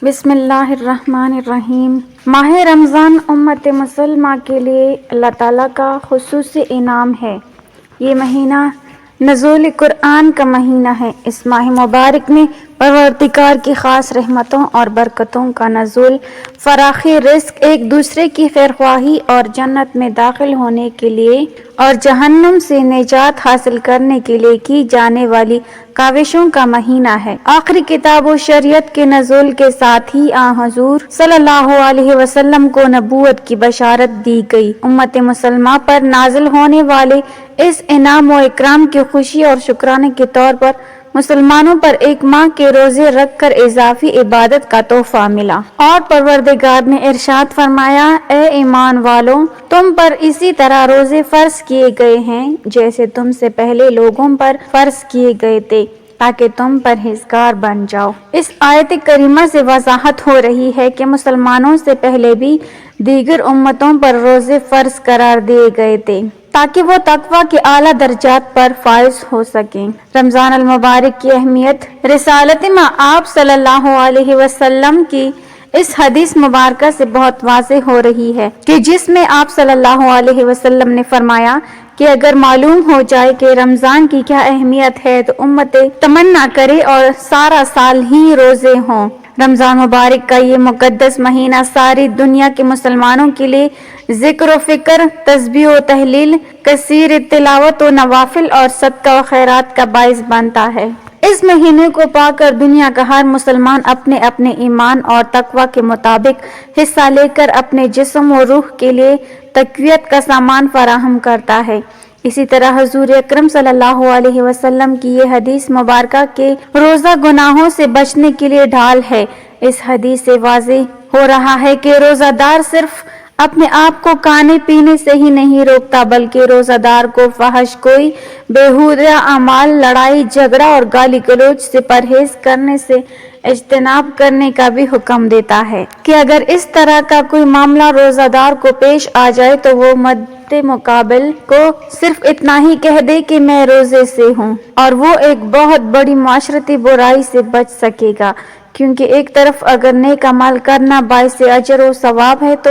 بسم اللہ الرحمن الرحیم۔ ماہ رمضان امت مسلمہ کے لیے اللہ تعالیٰ کا خصوصی انعام ہے۔ یہ مہینہ نزول قرآن کا مہینہ ہے۔ اس ماہ مبارک میں پروردگار کی خاص رحمتوں اور برکتوں کا نزول، فراخی رزق، ایک دوسرے کی خیرخواہی اور جنت میں داخل ہونے کے لیے اور جہنم سے نجات حاصل کرنے کے لیے کی جانے والی کاوشوں کا مہینہ ہے۔ آخری کتاب و شریعت کے نزول کے ساتھ ہی حضور صلی اللہ علیہ وسلم کو نبوت کی بشارت دی گئی۔ امت مسلمہ پر نازل ہونے والے اس انعام و اکرام کی خوشی اور شکرانے کے طور پر مسلمانوں پر ایک ماہ کے روزے رکھ کر اضافی عبادت کا تحفہ ملا، اور پروردگار نے ارشاد فرمایا، اے ایمان والو، تم پر اسی طرح روزے فرض کیے گئے ہیں جیسے تم سے پہلے لوگوں پر فرض کیے گئے تھے تاکہ تم پرہیزگار بن جاؤ۔ اس آیت کریمہ سے وضاحت ہو رہی ہے کہ مسلمانوں سے پہلے بھی دیگر امتوں پر روزے فرض قرار دیے گئے تھے تاکہ وہ تقویٰ کے اعلیٰ درجات پر فائز ہو سکیں۔ رمضان المبارک کی اہمیت رسالت آپ صلی اللہ علیہ وسلم کی اس حدیث مبارکہ سے بہت واضح ہو رہی ہے کہ جس میں آپ صلی اللہ علیہ وسلم نے فرمایا کہ اگر معلوم ہو جائے کہ رمضان کی کیا اہمیت ہے تو امت تمنا کرے اور سارا سال ہی روزے ہوں۔ رمضان مبارک کا یہ مقدس مہینہ ساری دنیا کے مسلمانوں کے لیے ذکر و فکر، تسبیح و تحلیل، کثیر تلاوت و نوافل اور صدقہ و خیرات کا باعث بنتا ہے۔ اس مہینے کو پا کر دنیا کا ہر مسلمان اپنے اپنے ایمان اور تقوی کے مطابق حصہ لے کر اپنے جسم و روح کے لیے تقویت کا سامان فراہم کرتا ہے۔ اسی طرح حضور اکرم صلی اللہ علیہ وسلم کی یہ حدیث مبارکہ کے روزہ گناہوں سے بچنے کے لیے ڈھال ہے۔ اس حدیث سے واضح ہو رہا ہے کہ روزہ دار صرف اپنے آپ کو کھانے پینے سے ہی نہیں روکتا بلکہ روزہ دار کو فحش کوئی بیہودہ اعمال، لڑائی جھگڑا اور گالی گلوچ سے پرہیز کرنے سے اجتناب کرنے کا بھی حکم دیتا ہے کہ اگر اس طرح کا کوئی معاملہ روزہ دار کو پیش آ جائے تو وہ مد مقابل کو صرف اتنا ہی کہہ دے کہ میں روزے سے ہوں، اور وہ ایک بہت بڑی معاشرتی برائی سے بچ سکے گا، کیونکہ ایک طرف اگر نیک عمل کرنا باعث اجر و ثواب ہے تو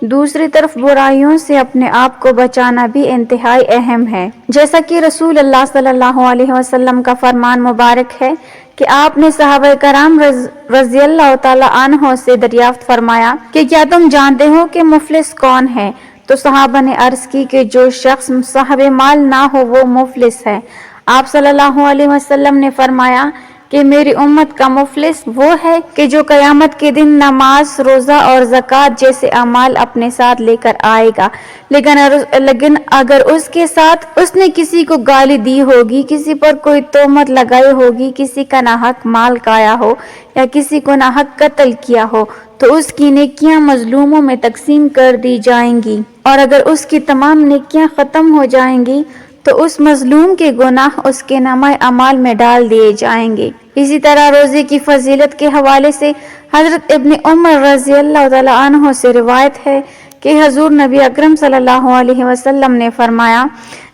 دوسری طرف برائیوں سے اپنے آپ کو بچانا بھی انتہائی اہم ہے۔ جیسا کہ رسول اللہ صلی اللہ علیہ وسلم کا فرمان مبارک ہے کہ آپ نے صحابہ کرام رضی اللہ تعالیٰ عنہ سے دریافت فرمایا کہ کیا تم جانتے ہو کہ مفلس کون ہے؟ تو صحابہ نے عرض کی کہ جو شخص صاحب مال نہ ہو وہ مفلس ہے۔ آپ صلی اللہ علیہ وسلم نے فرمایا کہ میری امت کا مفلس وہ ہے کہ جو قیامت کے دن نماز، روزہ اور زکوٰۃ جیسے اعمال اپنے ساتھ لے کر آئے گا، لیکن اگر اس کے ساتھ اس نے کسی کو گالی دی ہوگی، کسی پر کوئی تہمت لگائی ہوگی، کسی کا ناحق مال کھایا ہو یا کسی کو ناحق قتل کیا ہو تو اس کی نیکیاں مظلوموں میں تقسیم کر دی جائیں گی، اور اگر اس کی تمام نیکیاں ختم ہو جائیں گی تو اس مظلوم کے گناہ اس کے نامہ اعمال میں ڈال دیے جائیں گے۔ اسی طرح روزے کی فضیلت کے حوالے سے حضرت ابن عمر رضی اللہ تعالیٰ عنہ سے روایت ہے کہ حضور نبی اکرم صلی اللہ علیہ وسلم نے فرمایا،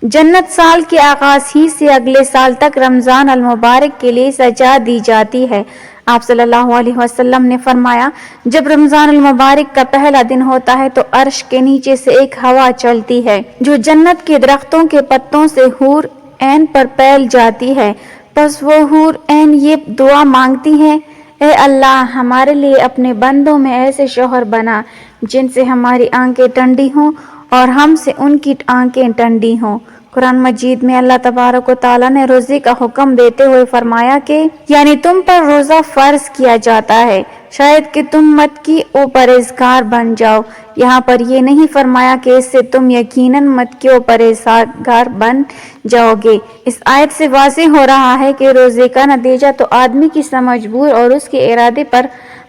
جنت سال کے آغاز ہی سے اگلے سال تک رمضان المبارک کے لیے سجا دی جاتی ہے۔ آپ صلی اللہ علیہ وسلم نے فرمایا، جب رمضان المبارک کا پہلا دن ہوتا ہے تو عرش کے نیچے سے ایک ہوا چلتی ہے جو جنت کے درختوں کے پتوں سے حور عین پر پھیل جاتی ہے، پس وہ حور عین یہ دعا مانگتی ہیں، اے اللہ، ہمارے لیے اپنے بندوں میں ایسے شوہر بنا جن سے ہماری آنکھیں ٹھنڈی ہوں اور ہم سے ان کی آنکھیں ٹھنڈی ہوں۔ قرآن مجید میں اللہ تبارک و تعالیٰ نے روزے کا حکم دیتے ہوئے فرمایا کہ یعنی تم پر روزہ فرض کیا جاتا ہے شاید کہ تم متقی و پرہیزگار بن جاؤ۔ یہاں پر یہ نہیں فرمایا کہ اس سے تم یقیناً متقی و پرہیزگار بن جاؤ گے۔ اس آیت سے واضح ہو رہا ہے کہ روزے کا نتیجہ تو آدمی کی سمجھ بوجھ اور اس کے ارادے پر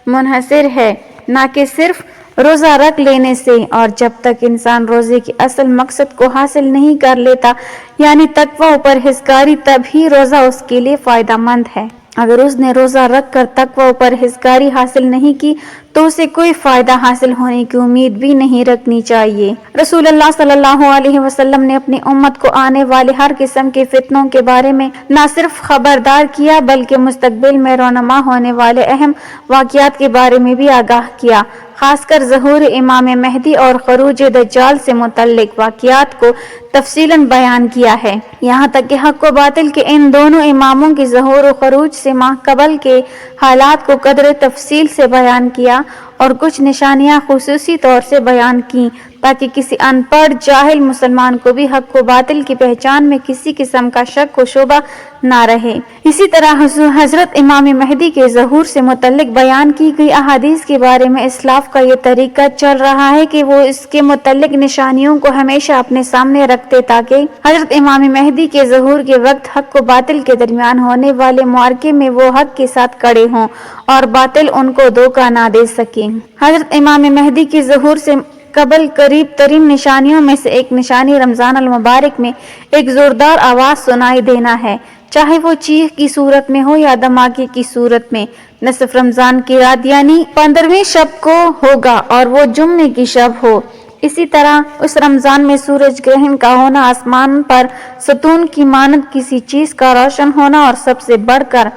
منحصر ہے، نہ کہ صرف روزہ رکھ لینے سے، اور جب تک انسان روزے کے اصل مقصد کو حاصل نہیں کر لیتا یعنی تقویٰ و پرہیزگاری، تب ہی روزہ اس کے لیے فائدہ مند ہے۔ اگر اس نے روزہ رکھ کر تقوی و پرہیزگاری حاصل نہیں کی تو اسے کوئی فائدہ حاصل ہونے کی امید بھی نہیں رکھنی چاہیے۔ رسول اللہ صلی اللہ علیہ وسلم نے اپنی امت کو آنے والے ہر قسم کے فتنوں کے بارے میں نہ صرف خبردار کیا بلکہ مستقبل میں رونما ہونے والے اہم واقعات کے بارے میں بھی آگاہ کیا، خاص کر ظہور امام مہدی اور خروج دجال سے متعلق واقعات کو تفصیلاً بیان کیا ہے، یہاں تک کہ حق و باطل کے ان دونوں اماموں کے ظہور و خروج سے ماہ قبل کے حالات کو قدر تفصیل سے بیان کیا اور کچھ نشانیاں خصوصی طور سے بیان کیں تاکہ کسی ان پڑھ جاہل مسلمان کو بھی حق و باطل کی پہچان میں کسی قسم کا شک و شبہ نہ رہے۔ اسی طرح حضرت امام مہدی کے ظہور سے متعلق بیان کی گئی احادیث کے بارے میں اسلاف کا یہ طریقہ چل رہا ہے کہ وہ اس کے متعلق نشانیوں کو ہمیشہ اپنے سامنے رکھتے تاکہ حضرت امام مہدی کے ظہور کے وقت حق و باطل کے درمیان ہونے والے معرکے میں وہ حق کے ساتھ کھڑے ہوں اور باطل ان کو دھوکہ نہ دے سکے۔ حضرت امام مہدی کے ظہور سے قبل قریب ترین نشانیوں میں سے ایک نشانی رمضان المبارک میں ایک زوردار آواز سنائی دینا ہے، چاہے وہ چیخ کی صورت میں ہو یا دھماکے کی صورت میں۔ نصف رمضان کی رات یعنی 15ویں شب کو ہوگا اور وہ جمعے کی شب ہو۔ اسی طرح اس رمضان میں سورج گرہن کا ہونا، آسمان پر ستون کی مانند کسی چیز کا روشن ہونا اور سب سے بڑھ کر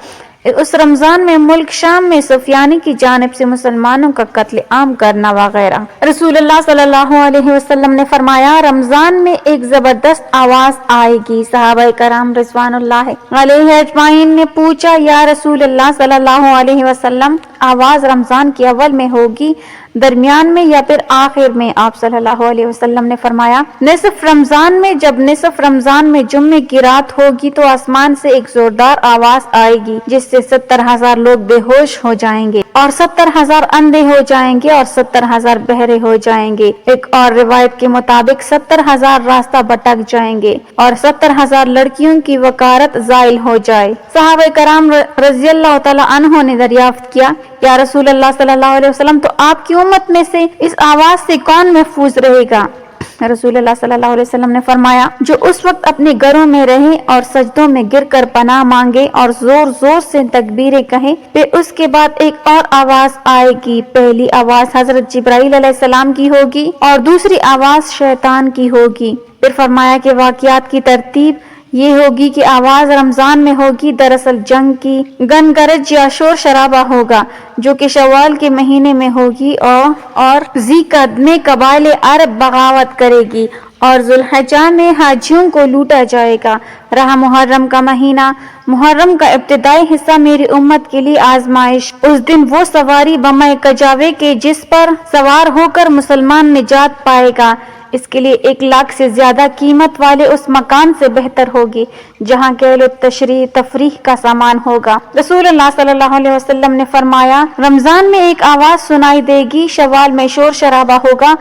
اس رمضان میں ملک شام میں سفیانی کی جانب سے مسلمانوں کا قتل عام کرنا وغیرہ۔ رسول اللہ صلی اللہ علیہ وسلم نے فرمایا، رمضان میں ایک زبردست آواز آئے گی۔ صحابہ کرام رضوان اللہ علیہ اجمعین نے پوچھا، یا رسول اللہ صلی اللہ علیہ وسلم، آواز رمضان کے اول میں ہوگی، درمیان میں یا پھر آخر میں؟ آپ صلی اللہ علیہ وسلم نے فرمایا، نصف رمضان میں۔ جب نصف رمضان میں جمعے کی رات ہوگی تو آسمان سے ایک زوردار آواز آئے گی جس سے 70,000 لوگ بے ہوش ہو جائیں گے اور 70,000 اندھے ہو جائیں گے اور 70,000 بہرے ہو جائیں گے۔ ایک اور روایت کے مطابق 70,000 راستہ بھٹک جائیں گے اور 70,000 لڑکیوں کی وقارت زائل ہو جائے۔ صحابہ کرام رضی اللہ تعالی عنہ نے دریافت کیا، یا رسول اللہ صلی اللہ علیہ وسلم، تو آپ کی امت میں سے اس آواز سے کون محفوظ رہے گا؟ رسول اللہ صلی اللہ علیہ وسلم نے فرمایا، جو اس وقت اپنے گھروں میں رہے اور سجدوں میں گر کر پناہ مانگے اور زور زور سے تکبیریں کہیں۔ پھر اس کے بعد ایک اور آواز آئے گی، پہلی آواز حضرت جبرائیل علیہ السلام کی ہوگی اور دوسری آواز شیطان کی ہوگی۔ پھر فرمایا کہ واقعات کی ترتیب یہ ہوگی کہ آواز رمضان میں ہوگی، دراصل جنگ کی گنگرج یا شور شرابہ ہوگا جو کہ شوال کے مہینے میں ہوگی اور ذی قعدہ میں قبائل عرب بغاوت کرے گی اور ذوالحجہ میں حاجیوں کو لوٹا جائے گا۔ رہا محرم کا مہینہ، محرم کا ابتدائی حصہ میری امت کے لیے آزمائش۔ اس دن وہ سواری بمائے کجاوے کے جس پر سوار ہو کر مسلمان نجات پائے گا، اس کے لیے 1 لاکھ سے زیادہ قیمت والے اس مکان سے بہتر ہوگی جہاں کھیل و تفریح کا سامان ہوگا۔ رسول اللہ صلی اللہ علیہ وسلم نے فرمایا، رمضان میں ایک آواز سنائی دے گی، شوال میں شور شرابہ ہوگا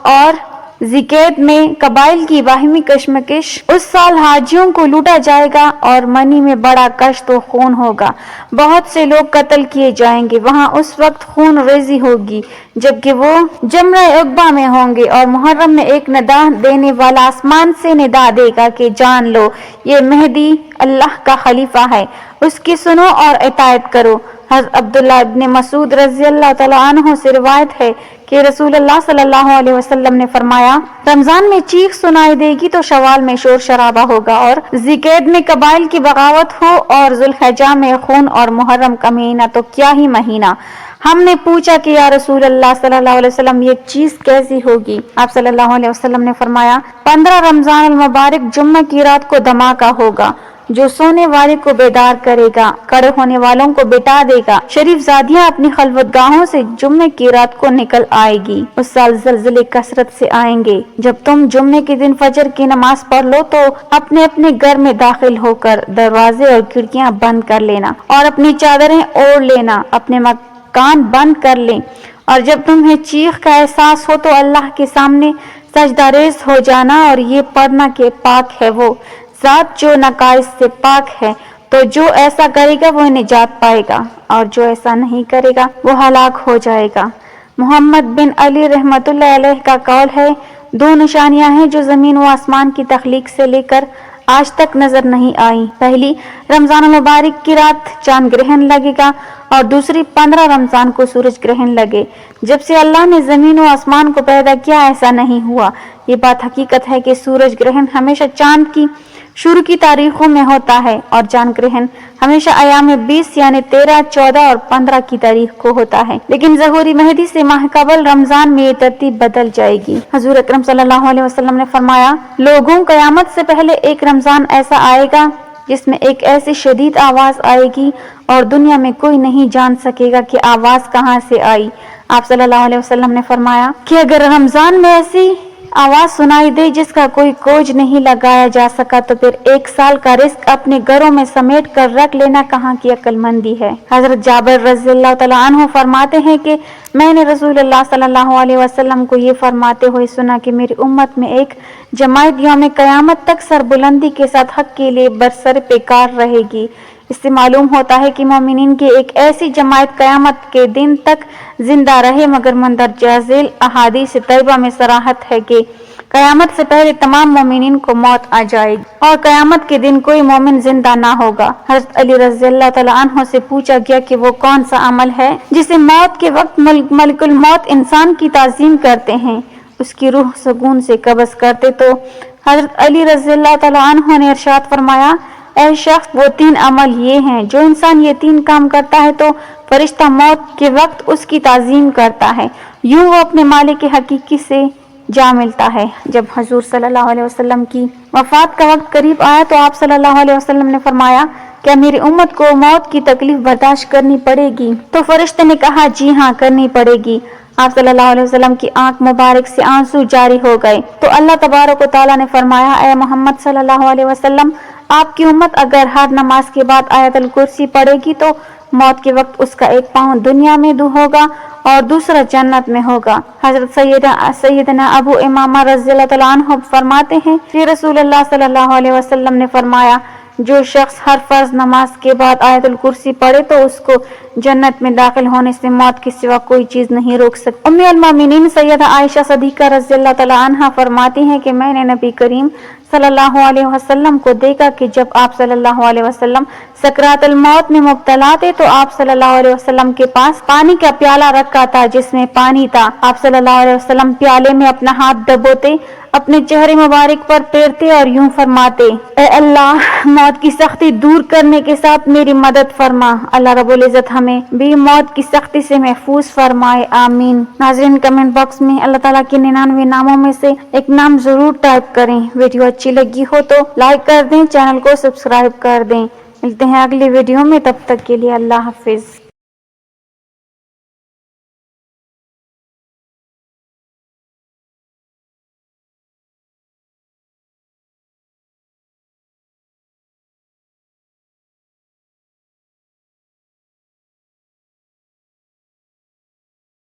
اور ذی قعدہ میں قبائل کی باہمی کشمکش۔ اس سال حاجیوں کو لوٹا جائے گا اور منی میں بڑا کشت و خون ہوگا، بہت سے لوگ قتل کیے جائیں گے۔ وہاں اس وقت خون ریزی ہوگی جبکہ وہ جمرہ عقبہ میں ہوں گے اور محرم میں ایک ندا دینے والا آسمان سے ندا دے گا کہ جان لو، یہ مہدی اللہ کا خلیفہ ہے، اس کی سنو اور اطاعت کرو۔ حضرت عبداللہ ابن مسعود رضی اللہ تعالیٰ عنہ سے روایت ہے کہ رسول اللہ صلی اللہ علیہ وسلم نے فرمایا، رمضان میں چیخ سنائی دے گی تو شوال میں شور شرابہ ہوگا اور ذی قعدہ میں قبائل کی بغاوت ہو اور ذوالحجہ میں خون اور محرم کا مہینہ تو کیا ہی مہینہ۔ ہم نے پوچھا کہ یا رسول اللہ صلی اللہ علیہ وسلم، یہ چیز کیسی ہوگی؟ آپ صلی اللہ علیہ وسلم نے فرمایا، 15 رمضان المبارک جمعہ کی رات کو دھماکہ ہوگا جو سونے والے کو بیدار کرے گا، کڑے ہونے والوں کو بٹا دے گا۔ شریف زادیاں اپنی خلوت گاہوں سے جمعے کی رات کو نکل آئے گی۔ اس سال زلزلے کثرت سے آئیں گے۔ جب تم جمعے کے دن فجر کی نماز پڑھ لو تو اپنے اپنے گھر میں داخل ہو کر دروازے اور کھڑکیاں بند کر لینا اور اپنی چادریں اوڑھ لینا، اپنے کان بند کر لیں، اور جب تمہیں چیخ کا احساس ہو تو اللہ کے سامنے سجدہ ریز ہو جانا اور یہ پڑھنا کہ پاک ہے وہ ذات جو نقائص سے پاک ہے، تو جو ایسا کرے گا وہ نجات پائے گا اور جو ایسا نہیں کرے گا وہ ہلاک ہو جائے گا۔ محمد بن علی رحمۃ اللہ علیہ کا قول ہے، 2 نشانیاں ہیں جو زمین و آسمان کی تخلیق سے لے کر آج تک نظر نہیں آئی۔ پہلی رمضان المبارک کی رات چاند گرہن لگے گا اور دوسری 15 رمضان کو سورج گرہن لگے۔ جب سے اللہ نے زمین و آسمان کو پیدا کیا ایسا نہیں ہوا۔ یہ بات حقیقت ہے کہ سورج گرہن ہمیشہ چاند کی شروع کی تاریخوں میں ہوتا ہے اور چاند گرہن ہمیشہ ایام 20 یعنی 13، 14 اور 15 کی تاریخ کو ہوتا ہے، لیکن ظہور مہدی سے ماہ قبل رمضان میں یہ ترتیب بدل جائے گی۔ حضور اکرم صلی اللہ علیہ وسلم نے فرمایا، لوگوں قیامت سے پہلے ایک رمضان ایسا آئے گا جس میں ایک ایسی شدید آواز آئے گی اور دنیا میں کوئی نہیں جان سکے گا کہ آواز کہاں سے آئی۔ آپ صلی اللہ علیہ وسلم نے فرمایا کہ اگر رمضان میں ایسی آواز سنائی دے جس کا کوئی کوج نہیں لگایا جا سکا تو پھر 1 سال کا رزق اپنے گھروں میں سمیٹ کر رکھ لینا کہاں کی عقل مندی ہے۔ حضرت جابر رضی اللہ تعالیٰ عنہ فرماتے ہیں کہ میں نے رسول اللہ صلی اللہ علیہ وسلم کو یہ فرماتے ہوئے سنا کہ میری امت میں ایک جماعت یوم قیامت تک سربلندی کے ساتھ حق کے لیے برسر پیکار رہے گی۔ اس سے معلوم ہوتا ہے کہ مومنین کی ایک ایسی جماعت قیامت کے دن تک زندہ رہے، مگر مندرجہ ذیل احادیث طیبہ میں صراحت ہے کہ قیامت سے پہلے تمام مومنین کو موت آ جائے گی اور قیامت کے دن کوئی مومن زندہ نہ ہوگا۔ حضرت علی رضی اللہ تعالیٰ عنہ سے پوچھا گیا کہ وہ کون سا عمل ہے جسے موت کے وقت ملک الموت انسان کی تعظیم کرتے ہیں، اس کی روح سکون سے قبض کرتے، تو حضرت علی رضی اللہ تعالیٰ عنہ نے ارشاد فرمایا، اے شخص، وہ 3 عمل یہ ہیں، جو انسان یہ 3 کام کرتا ہے تو فرشتہ موت کے وقت اس کی تعظیم کرتا ہے، یوں وہ اپنے مالک حقیقی سے جا ملتا ہے۔ جب حضور صلی اللہ علیہ وسلم کی وفات کا وقت قریب آیا تو آپ صلی اللہ علیہ وسلم نے فرمایا، کیا میری امت کو موت کی تکلیف برداشت کرنی پڑے گی؟ تو فرشتے نے کہا، جی ہاں، کرنی پڑے گی۔ آپ صلی اللہ علیہ وسلم کی آنکھ مبارک سے آنسو جاری ہو گئے تو اللہ تبارک و تعالیٰ نے فرمایا، اے محمد صلی اللہ علیہ وسلم، آپ کی امت اگر ہر نماز کے بعد آیت الکرسی پڑھے گی تو موت کے وقت اس کا ایک پاؤں دنیا میں ہوگا اور دوسرا جنت میں ہوگا۔ حضرت سیدنا ابو امامہ رضی اللہ تعالیٰ عنہ فرماتے ہیں کہ رسول اللہ صلی اللہ علیہ وسلم نے فرمایا، جو شخص ہر فرض نماز کے بعد آیت الکرسی پڑھے تو اس کو جنت میں داخل ہونے سے موت کے سوا کوئی چیز نہیں روک سکتی۔ ام المومنین سیدہ عائشہ صدیقہ رضی اللہ تعالیٰ عنہ فرماتی ہیں کہ میں نے نبی کریم صلی اللہ علیہ وسلم کو دیکھا کہ جب آپ صلی اللہ علیہ وسلم سکرات الموت میں مبتلا تھے تو آپ صلی اللہ علیہ وسلم کے پاس پانی کا پیالہ رکھا تھا جس میں پانی تھا۔ آپ صلی اللہ علیہ وسلم پیالے میں اپنا ہاتھ ڈبوتے، اپنے چہرے مبارک پر پھیرتے اور یوں فرماتے، اے اللہ، موت کی سختی دور کرنے کے ساتھ میری مدد فرما۔ اللہ رب العزت ہمیں بھی موت کی سختی سے محفوظ فرمائے، آمین۔ ناظرین، کمنٹ باکس میں اللہ تعالیٰ کے 99 ناموں میں سے ایک نام ضرور ٹائپ کریں۔ ویڈیو اچھی لگی ہو تو لائک کر دیں، چینل کو سبسکرائب کر دیں۔ ملتے ہیں اگلی ویڈیو میں، تب تک کے لیے اللہ حافظ۔